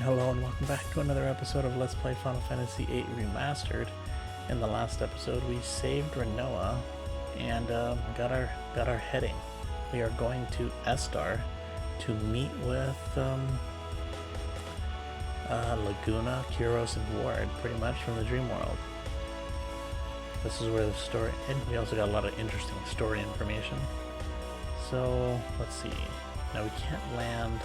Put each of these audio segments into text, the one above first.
Hello and welcome back to another episode of Let's Play Final Fantasy VIII Remastered. In the last episode, we saved Renoa and got our heading. We are going to Estar to meet with Laguna, Kyros, and Ward, pretty much from the Dream World. This is where the story, and we also got a lot of interesting story information. So let's see. Now we can't land.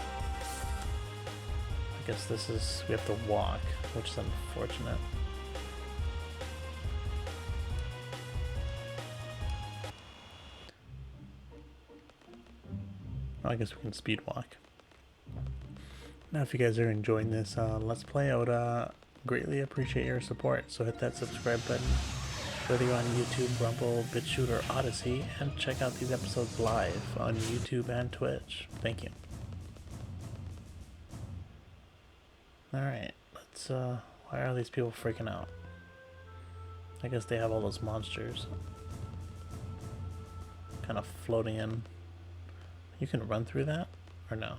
I guess this is, we have to walk, which is unfortunate. Well, I guess we can speed walk. Now if you guys are enjoying this Let's Play, I would greatly appreciate your support. So hit that subscribe button, whether you're on YouTube, Rumble, Bitchute, or Odysee, and check out these episodes live on YouTube and Twitch. Thank you. Alright, let's, why are these people freaking out? I guess they have all those monsters kind of floating in. You can run through that? Or no?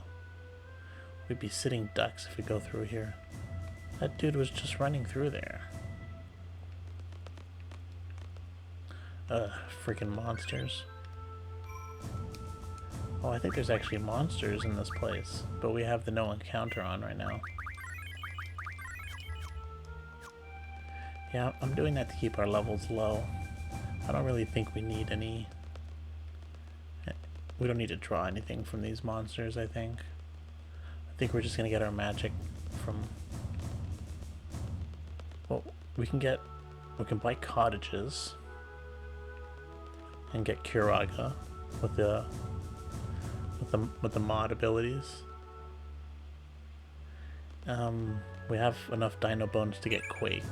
We'd be sitting ducks if we go through here. That dude was just running through there. Freaking monsters. Oh, I think there's actually monsters in this place, but we have the no encounter on right now. Yeah, I'm doing that to keep our levels low. I don't really think we need any... We don't need to draw anything from these monsters, I think. I think we're just gonna get our magic from... Well, we can buy cottages and get Kiraga with the mod abilities. We have enough Dino Bones to get Quake.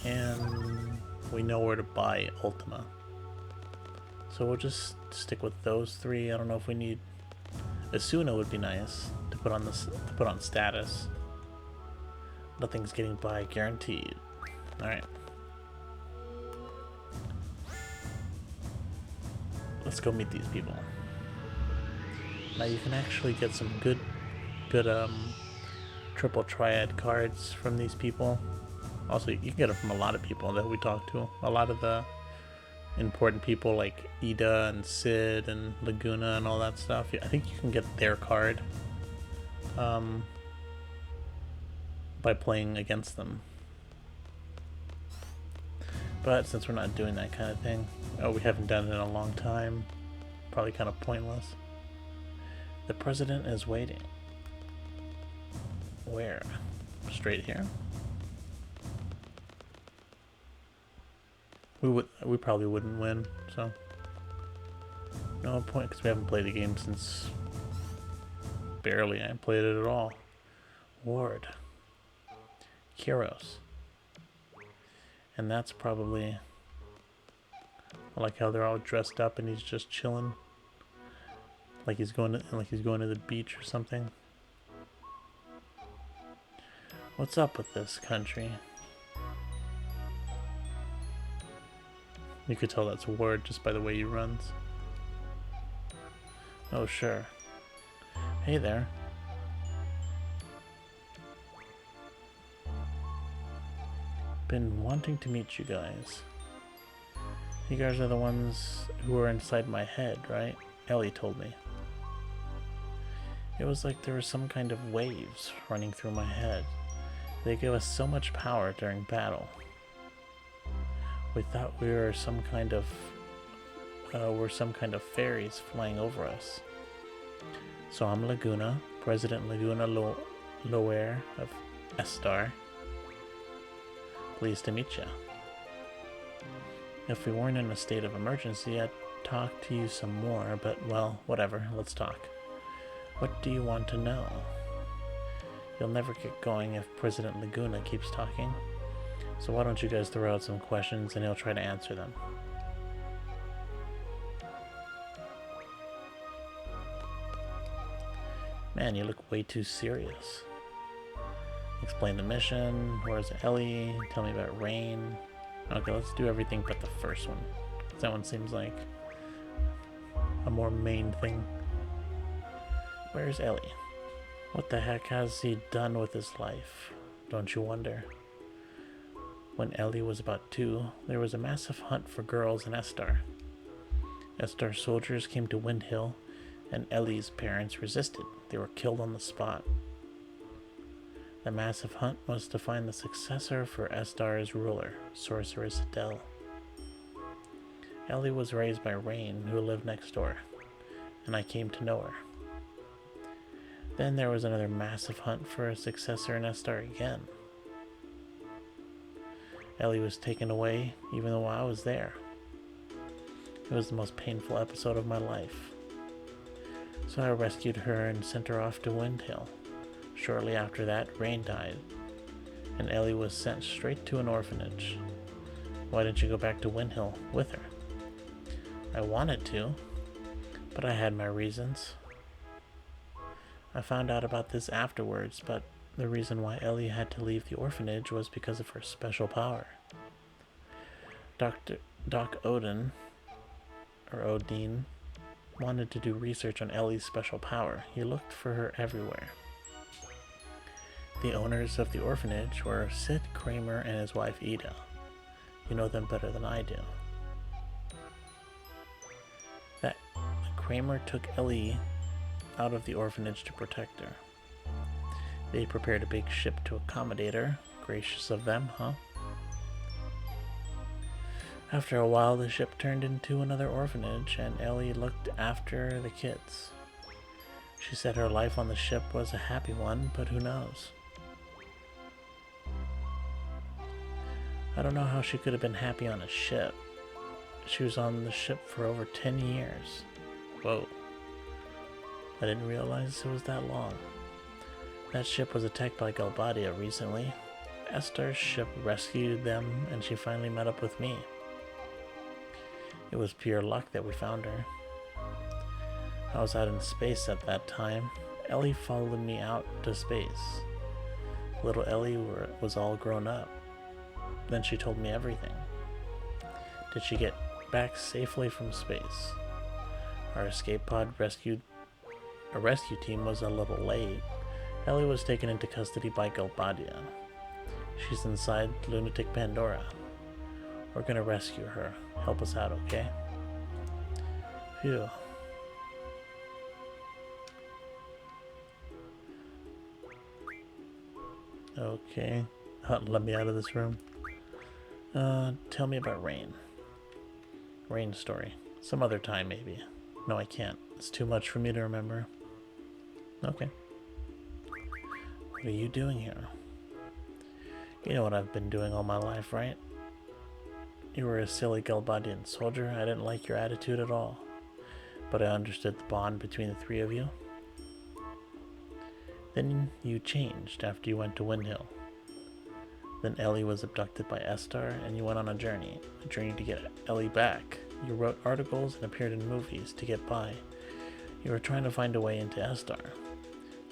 And we know where to buy Ultima. So we'll just stick with those three. I don't know if we need... Asuna would be nice to put on this, to put on status. Nothing's getting by guaranteed. Alright. Let's go meet these people. Now you can actually get some good triple triad cards from these people. Also, you can get it from a lot of people that we talk to. A lot of the important people like Ida and Sid and Laguna and all that stuff. I think you can get their card by playing against them. But since we're not doing that kind of thing, we haven't done it in a long time, probably kind of pointless. The president is waiting. Where? Straight here? We probably wouldn't win, so no point, because we haven't played the game since barely. I haven't played it at all. Ward, Kyros, and that's probably, I like how they're all dressed up and he's just chilling, like he's going to the beach or something. What's up with this country? You could tell that's Ward just by the way he runs. Oh, sure. Hey there. Been wanting to meet you guys. You guys are the ones who are inside my head, right? Ellie told me. It was like there were some kind of waves running through my head. They gave us so much power during battle. We thought we were some kind of fairies flying over us. So I'm Laguna, President Laguna Loer of Estar. Pleased to meet you. If we weren't in a state of emergency, I'd talk to you some more, but well, whatever, let's talk. What do you want to know? You'll never get going if President Laguna keeps talking. So why don't you guys throw out some questions and he'll try to answer them. Man, you look way too serious. Explain the mission. Where's Ellie? Tell me about Rain. Okay, let's do everything but the first one. That one seems like a more main thing. Where's Ellie? What the heck has he done with his life? Don't you wonder? When Ellie was about 2, there was a massive hunt for girls in Estar. Estar soldiers came to Windhill, and Ellie's parents resisted. They were killed on the spot. The massive hunt was to find the successor for Estar's ruler, Sorceress Adele. Ellie was raised by Rain, who lived next door, and I came to know her. Then there was another massive hunt for a successor in Estar again. Ellie was taken away even though I was there. It was the most painful episode of my life. So I rescued her and sent her off to Windhill. Shortly after that, Rain died, and Ellie was sent straight to an orphanage. Why didn't you go back to Windhill with her? I wanted to, but I had my reasons. I found out about this afterwards, but the reason why Ellie had to leave the orphanage was because of her special power. Doc Odin wanted to do research on Ellie's special power. He looked for her everywhere. The owners of the orphanage were Sid Kramer and his wife Ida. You know them better than I do. That Kramer took Ellie out of the orphanage to protect her. They prepared a big ship to accommodate her. Gracious of them, huh? After a while, the ship turned into another orphanage, and Ellie looked after the kids. She said her life on the ship was a happy one, but who knows? I don't know how she could have been happy on a ship. She was on the ship for over 10 years. Whoa. I didn't realize it was that long. That ship was attacked by Galbadia recently. Estar's ship rescued them, and she finally met up with me. It was pure luck that we found her. I was out in space at that time. Ellie followed me out to space. Little Ellie was all grown up. Then she told me everything. Did she get back safely from space? Our escape pod rescue team was a little late. Ellie was taken into custody by Galbadia. She's inside Lunatic Pandora. We're gonna rescue her. Help us out, okay? Phew. Okay. Let me out of this room. Tell me about Rain. Rain's story. Some other time, maybe. No, I can't. It's too much for me to remember. Okay. What are you doing here? You know what I've been doing all my life, right? You were a silly Galbadian soldier. I didn't like your attitude at all. But I understood the bond between the three of you. Then you changed after you went to Windhill. Then Ellie was abducted by Estar, and you went on a journey to get Ellie back. You wrote articles and appeared in movies to get by. You were trying to find a way into Estar.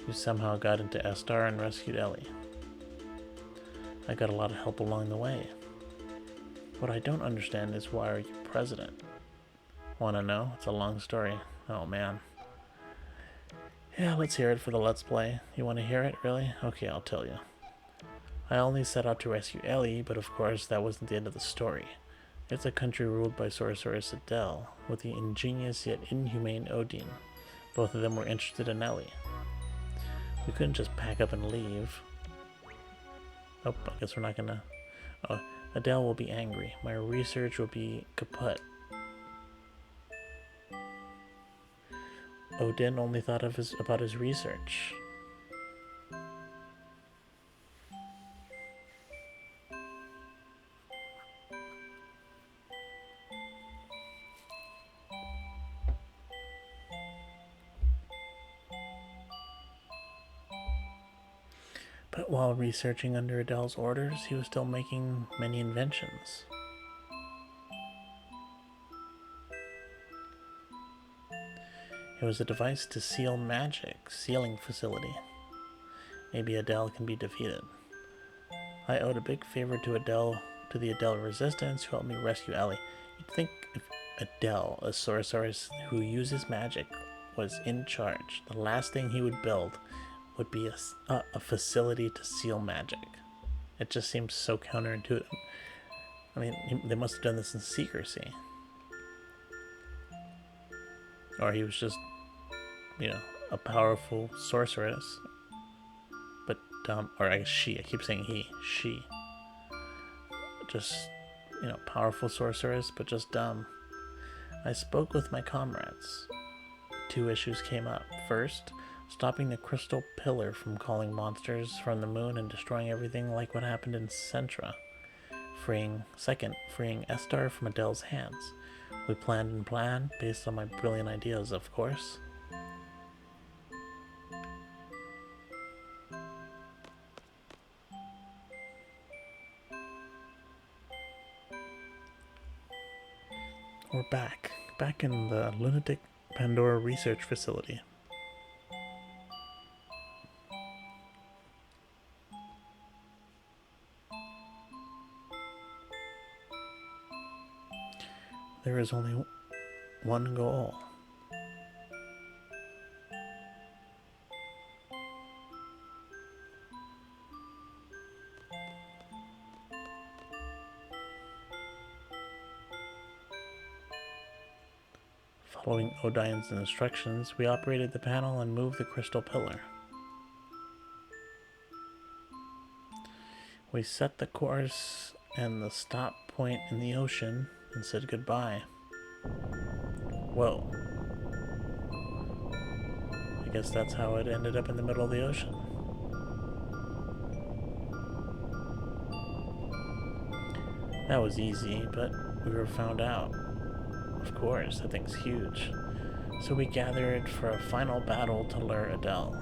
You somehow got into Estar and rescued Ellie. I got a lot of help along the way. What I don't understand is, why are you president? Wanna know? It's a long story. Oh man. Yeah, let's hear it for the Let's Play. You wanna hear it, really? Okay, I'll tell you. I only set out to rescue Ellie, but of course that wasn't the end of the story. It's a country ruled by Sorceress Adele, with the ingenious yet inhumane Odin. Both of them were interested in Ellie. We couldn't just pack up and leave. Oh, I guess we're not gonna... Oh, Adele will be angry. My research will be kaput. Odin only thought about his research. But while researching under Adele's orders, he was still making many inventions. It was a device to seal magic, sealing facility. Maybe Adele can be defeated. I owed a big favor to the Adele Resistance, who helped me rescue Ellie. You'd think if Adele, a sorceress who uses magic, was in charge, the last thing he would build would be a facility to seal magic. It just seems so counterintuitive. I mean, they must have done this in secrecy. Or he was just, a powerful sorceress. But dumb. Or I guess she. I keep saying he. She. Just, powerful sorceress, but just dumb. I spoke with my comrades. 2 issues came up. First, stopping the crystal pillar from calling monsters from the moon and destroying everything like what happened in Centra. Second, freeing Estar from Adele's hands. We planned based on my brilliant ideas, of course. We're back in the lunatic Pandora research facility. There is only one goal. Following Odine's instructions, we operated the panel and moved the crystal pillar. We set the course and the stop point in the ocean and said goodbye. Whoa. I guess that's how it ended up in the middle of the ocean. That was easy, but we were found out. Of course, that thing's huge. So we gathered for a final battle to lure Adele.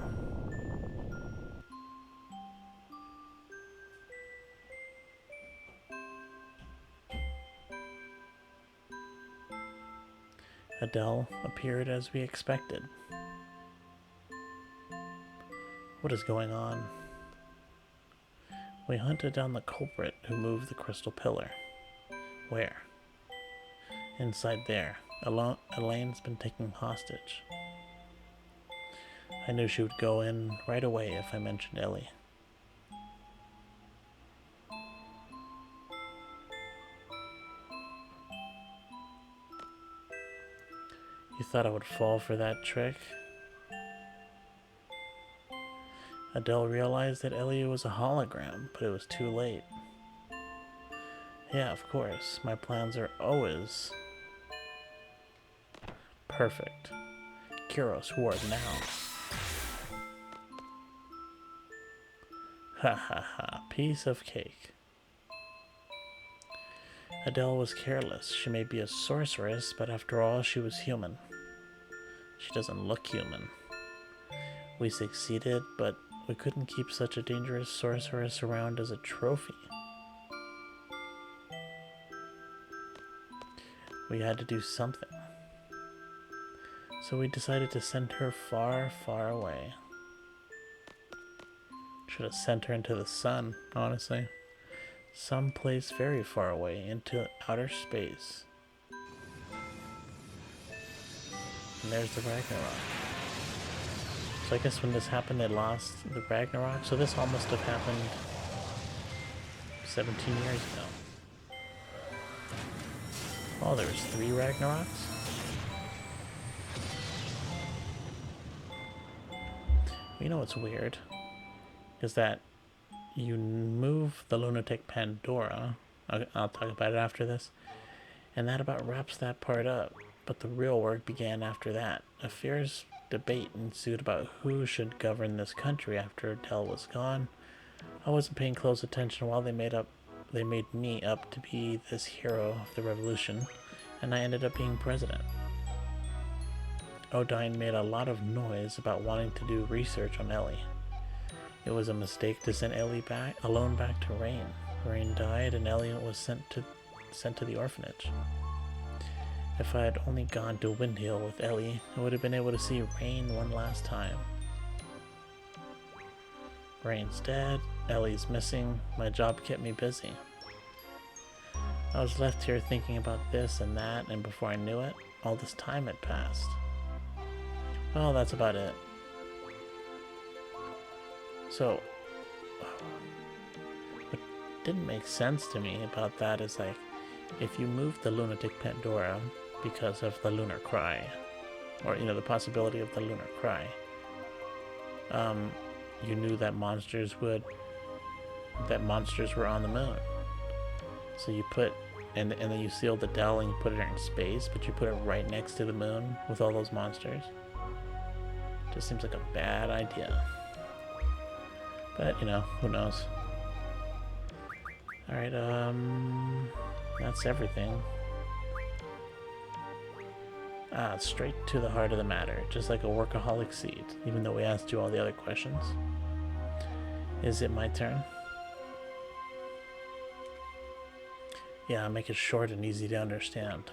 Adele appeared as we expected. What is going on? We hunted down the culprit who moved the crystal pillar. Where? Inside there. Elaine's been taken hostage. I knew she would go in right away if I mentioned Ellie. You thought I would fall for that trick? Adele realized that Ellie was a hologram, but it was too late. Yeah, of course. My plans are always perfect. Kyros ward now. Ha ha ha. Piece of cake. Adele was careless. She may be a sorceress, but after all, she was human. She doesn't look human. We succeeded, but we couldn't keep such a dangerous sorceress around as a trophy. We had to do something. So we decided to send her far, far away. Should have sent her into the sun, honestly. Someplace very far away, into outer space. And there's the Ragnarok. So I guess when this happened, they lost the Ragnarok. So this all must have happened 17 years ago. Oh, there was 3 Ragnaroks? You know what's weird? Is that you move the lunatic Pandora. I'll talk about it after this. And that about wraps that part up. But the real work began after that. A fierce debate ensued about who should govern this country after Adele was gone. I wasn't paying close attention while they made me up to be this hero of the revolution, and I ended up being president. Odine made a lot of noise about wanting to do research on Ellie. It was a mistake to send Ellie alone back to Rain. Rain died and Ellie was sent to the orphanage. If I had only gone to Windhill with Ellie, I would have been able to see Rain one last time. Rain's dead, Ellie's missing, my job kept me busy. I was left here thinking about this and that, and before I knew it, all this time had passed. Well, that's about it. So, what didn't make sense to me about that is like, if you move the lunatic Pandora because of the lunar cry, or you know, the possibility of the lunar cry, you knew that monsters were on the moon. So you put, and then you sealed the Dell and you put it in space, but you put it right next to the moon with all those monsters. Just seems like a bad idea. But, you know, who knows? Alright, that's everything. Straight to the heart of the matter, just like a workaholic seed, even though we asked you all the other questions. Is it my turn? Yeah, make it short and easy to understand.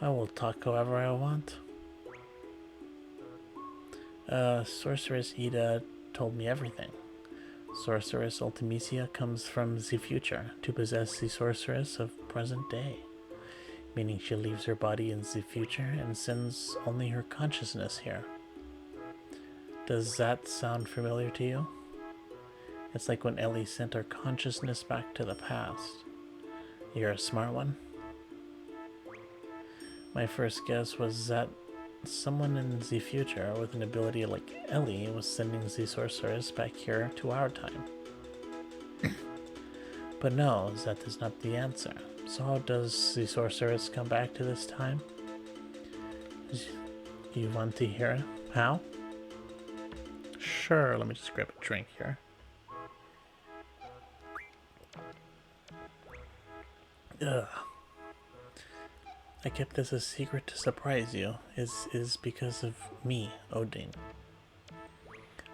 I will talk however I want. Sorceress Ida told me everything. Sorceress Ultimisia comes from the future to possess the sorceress of present day, meaning she leaves her body in the future and sends only her consciousness here. Does that sound familiar to you? It's like when Ellie sent her consciousness back to the past. You're a smart one. My first guess was that someone in the future with an ability like Ellie was sending the sorceress back here to our time. But no, that is not the answer. So how does the sorceress come back to this time? You want to hear how? Sure, let me just grab a drink here. Ugh. I kept this a secret to surprise you, is because of me, Odin.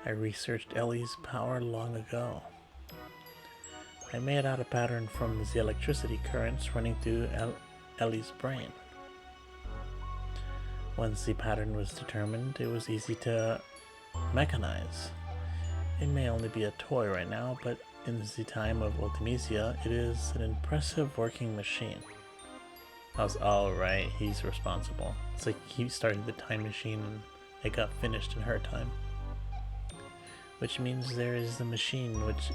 I researched Ellie's power long ago. I made out a pattern from the electricity currents running through Ellie's brain. Once the pattern was determined, it was easy to mechanize. It may only be a toy right now, but in the time of Ultimisia, it is an impressive working machine. I was alright, he's responsible. It's like he started the time machine and it got finished in her time. Which means there is the machine which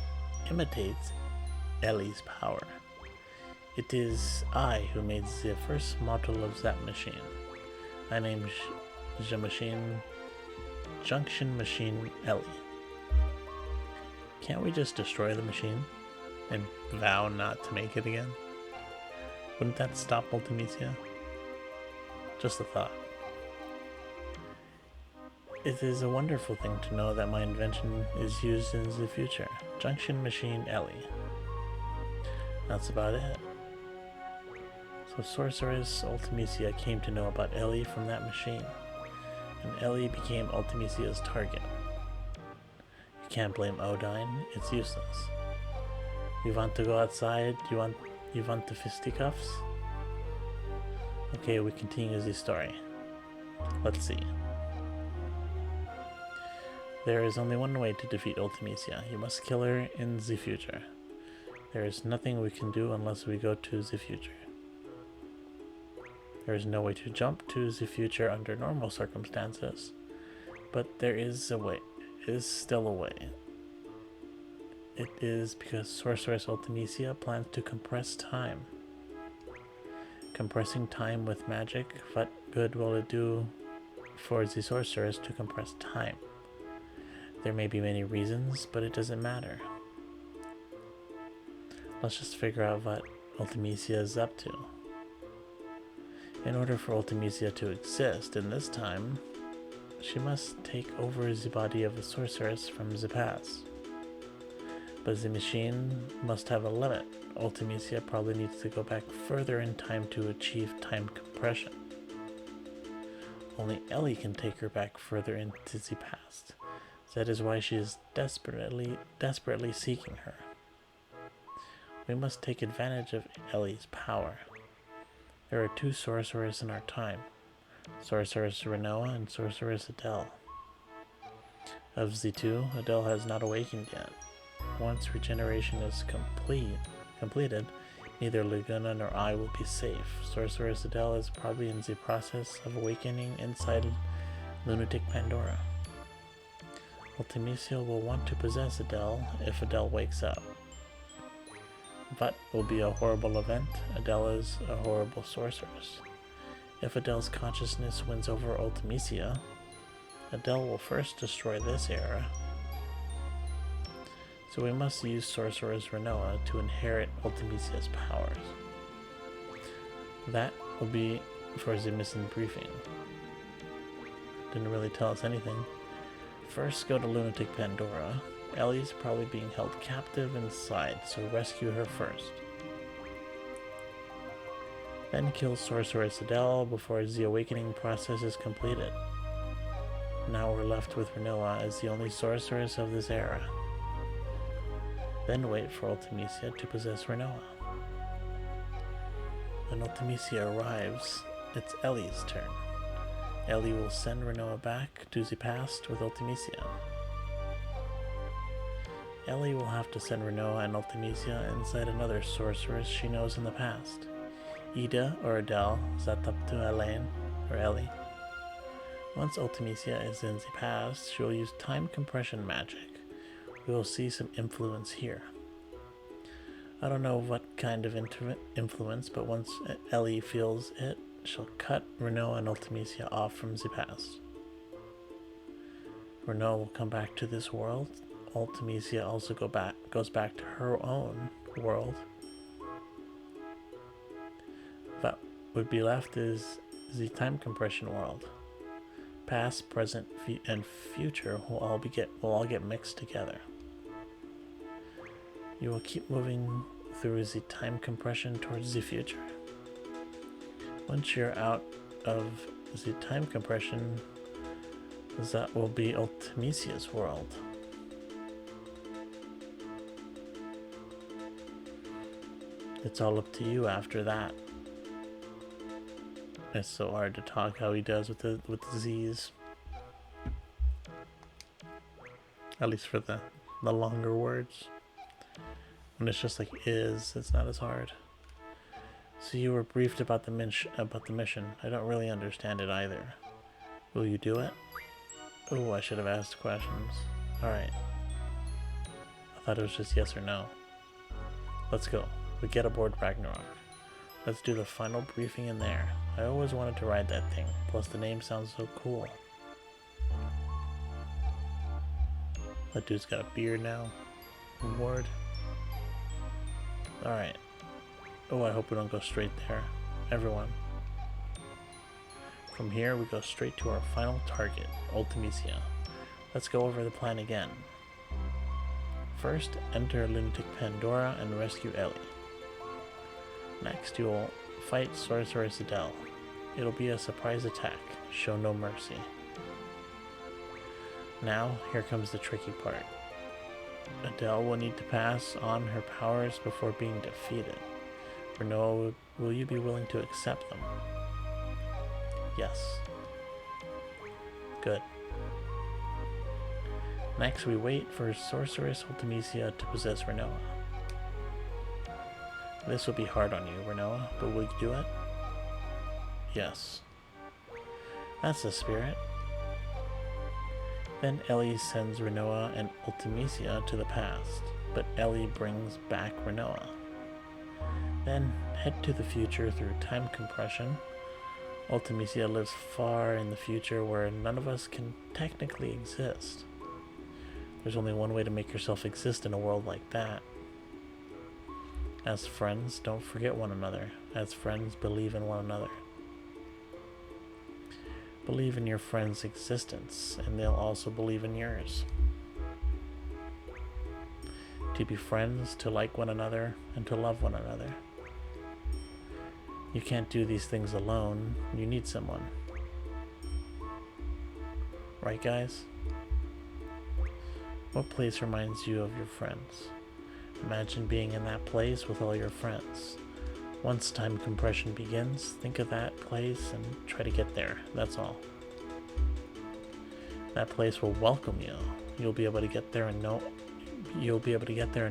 imitates Ellie's power. It is I who made the first model of that machine. I named the machine Junction Machine Ellie. Can't we just destroy the machine and vow not to make it again? Wouldn't that stop Ultimisia? Just a thought. It is a wonderful thing to know that my invention is used in the future. Junction Machine Ellie. That's about it. So Sorceress Ultimisia came to know about Ellie from that machine, and Ellie became Ultimisia's target. You can't blame Odin, it's useless. You want to go outside? You want the fisticuffs? Okay, we continue the story. Let's see. There is only one way to defeat Ultimisia. You must kill her in the future. There is nothing we can do unless we go to the future. There is no way to jump to the future under normal circumstances, but there is a way. Is still a way. It is because Sorceress Ultimisia plans to compress time. Compressing time with magic, what good will it do for the sorceress to compress time? There may be many reasons, but it doesn't matter. Let's just figure out what Ultimisia is up to. In order for Ultimisia to exist in this time, she must take over the body of a sorceress from the past. But the machine must have a limit. Ultimisia probably needs to go back further in time to achieve time compression. Only Ellie can take her back further into the past. That is why she is desperately seeking her. We must take advantage of Ellie's power. There are two sorceresses in our time. Sorceress Renoa and Sorceress Adele. Of the two, Adele has not awakened yet. Once regeneration is completed, neither Laguna nor I will be safe. Sorceress Adele is probably in the process of awakening inside Lunatic Pandora. Ultimisia will want to possess Adele if Adele wakes up. But will be a horrible event. Adele is a horrible sorceress. If Adele's consciousness wins over Ultimisia, Adele will first destroy this era. So we must use Sorceress Renoa to inherit Ultimisia's powers. That will be for the missing briefing. Didn't really tell us anything. First, go to Lunatic Pandora. Ellie's probably being held captive inside, so rescue her first. Then kill Sorceress Adele before the awakening process is completed. Now we're left with Renoa as the only sorceress of this era. Then wait for Ultimisia to possess Renoa. When Ultimisia arrives, it's Ellie's turn. Ellie will send Renoa back to the past with Ultimisia. Ellie will have to send Renoa and Ultimisia inside another sorceress she knows in the past. Ida or Adele, that up to Elaine or Ellie. Once Ultimisia is in the past, she will use time compression magic. We will see some influence here. I don't know what kind of influence, but once Ellie feels it, she'll cut Renoa and Ultimisia off from the past. Renoa will come back to this world. Ultimisia also goes back to her own world. What would be left is the time compression world. Past, present, and future will all get mixed together. You will keep moving through the time compression towards the future. Once you're out of the time compression, that will be Ultimisia's world. It's all up to you after that. It's so hard to talk how he does with the Z's. At least for the longer words. When it's just like it's not as hard. So you were briefed about the mission. I don't really understand it either. Will you do it? Oh, I should have asked questions. Alright. I thought it was just yes or no. Let's go. We get aboard Ragnarok. Let's do the final briefing in there. I always wanted to ride that thing. Plus the name sounds so cool. That dude's got a beard now. Reward. Alright. Oh, I hope we don't go straight there. Everyone. From here, we go straight to our final target, Ultimisia. Let's go over the plan again. First, enter Lunatic Pandora and rescue Ellie. Next, you'll fight Sorceress Adele. It'll be a surprise attack. Show no mercy. Now, here comes the tricky part. Adele will need to pass on her powers before being defeated. Renoa, will you be willing to accept them? Yes. Good. Next, we wait for Sorceress Ultimisia to possess Renoa. This will be hard on you, Renoa, but will you do it? Yes. That's the spirit. Then Ellie sends Renoa and Ultimisia to the past, but Ellie brings back Renoa. Then head to the future through time compression. Ultimisia lives far in the future where none of us can technically exist. There's only one way to make yourself exist in a world like that. As friends, don't forget one another. As friends, believe in one another. Believe in your friend's existence, and they'll also believe in yours. To be friends, to like one another, and to love one another. You can't do these things alone. You need someone. Right, guys? What place reminds you of your friends? Imagine being in that place with all your friends. Once time compression begins, think of that place and try to get there. That's all. That place will welcome you. You'll be able to get there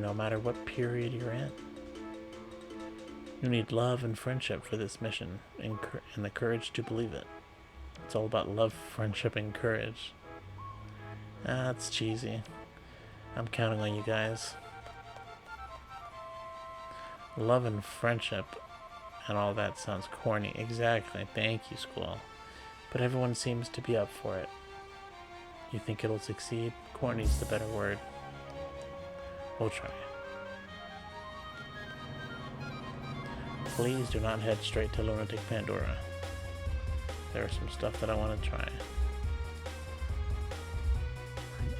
no matter what period you're in. You need love and friendship for this mission, and the courage to believe it. It's all about love, friendship, and courage. That's cheesy. I'm counting on you guys. Love and friendship and all that sounds corny. Exactly. Thank you, Squall. But everyone seems to be up for it. You think it'll succeed? Corny's the better word. We'll try. Please do not head straight to Lunatic Pandora. There's some stuff that I want to try.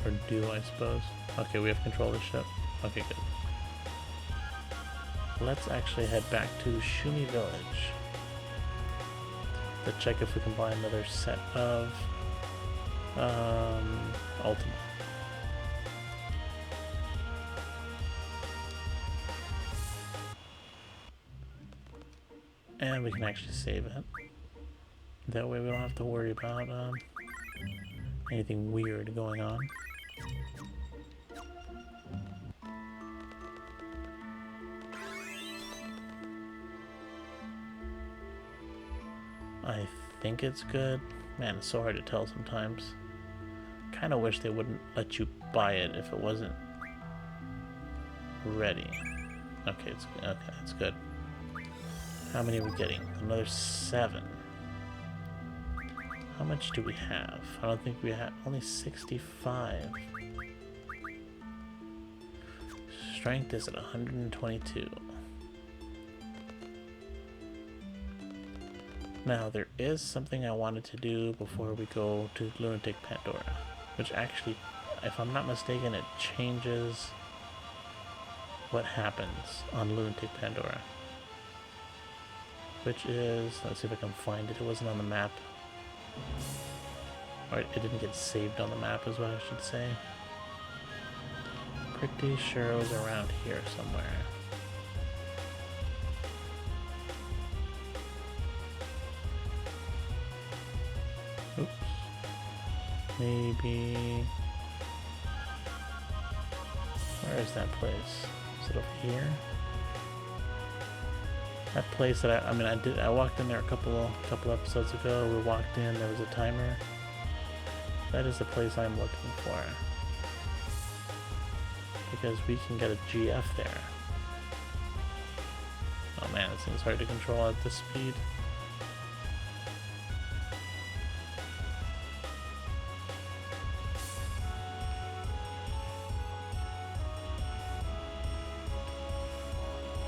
Or do, I suppose. Okay, we have control of the ship. Okay, good. Let's actually head back to Shumi Village to check if we can buy another set of Ultima. And we can actually save it. That way we don't have to worry about anything weird going on. I think it's good. Man, it's so hard to tell sometimes. Kind of wish they wouldn't let you buy it if it wasn't ready. Okay, it's good. How many are we getting? Another 7. How much do we have? I don't think we have. Only 65. Strength is at 122. Now, there is something I wanted to do before we go to Lunatic Pandora, which actually, if I'm not mistaken, it changes what happens on Lunatic Pandora. Which is, let's see if I can find it. It wasn't on the map. Or it didn't get saved on the map is what I should say. Pretty sure it was around here somewhere. Oops. Maybe... Where is that place? Is it over here? That place that I walked in there a couple episodes ago. We walked in, there was a timer. That is the place I'm looking for. Because we can get a GF there. Oh man, this thing's hard to control at this speed.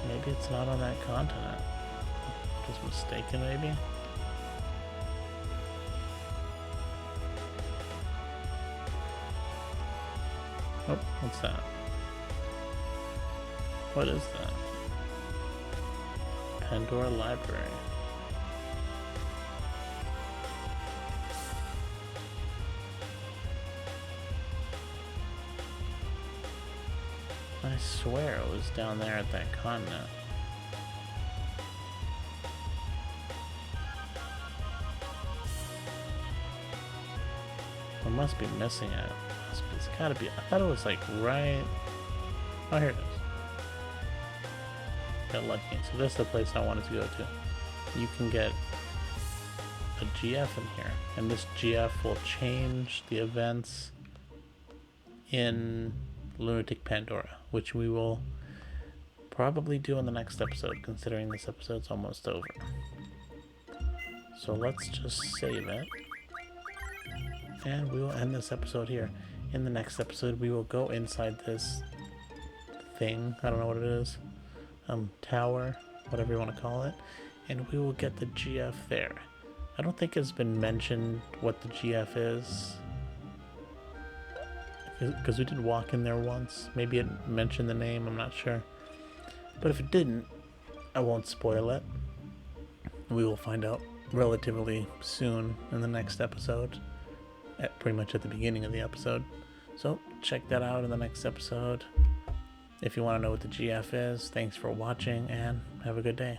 Maybe it's not on that continent. Just mistaken, maybe? Oh, what's that? What is that? Pandora Library. I swear it was down there at that continent. I must be missing it. It's gotta be. I thought it was like right. Oh, here it is. Got lucky. So this is the place I wanted to go to. You can get a GF in here, and this GF will change the events in Lunatic Pandora, which we will probably do in the next episode, considering this episode's almost over. So let's just save it. And we will end this episode here. In the next episode, we will go inside this thing. I don't know what it is. Tower, whatever you want to call it. And we will get the GF there. I don't think it's been mentioned what the GF is. Because we did walk in there once. Maybe it mentioned the name, I'm not sure. But if it didn't, I won't spoil it. We will find out relatively soon in the next episode. Pretty much at the beginning of the episode. So check that out in the next episode. If you want to know what the GF is, thanks for watching and have a good day.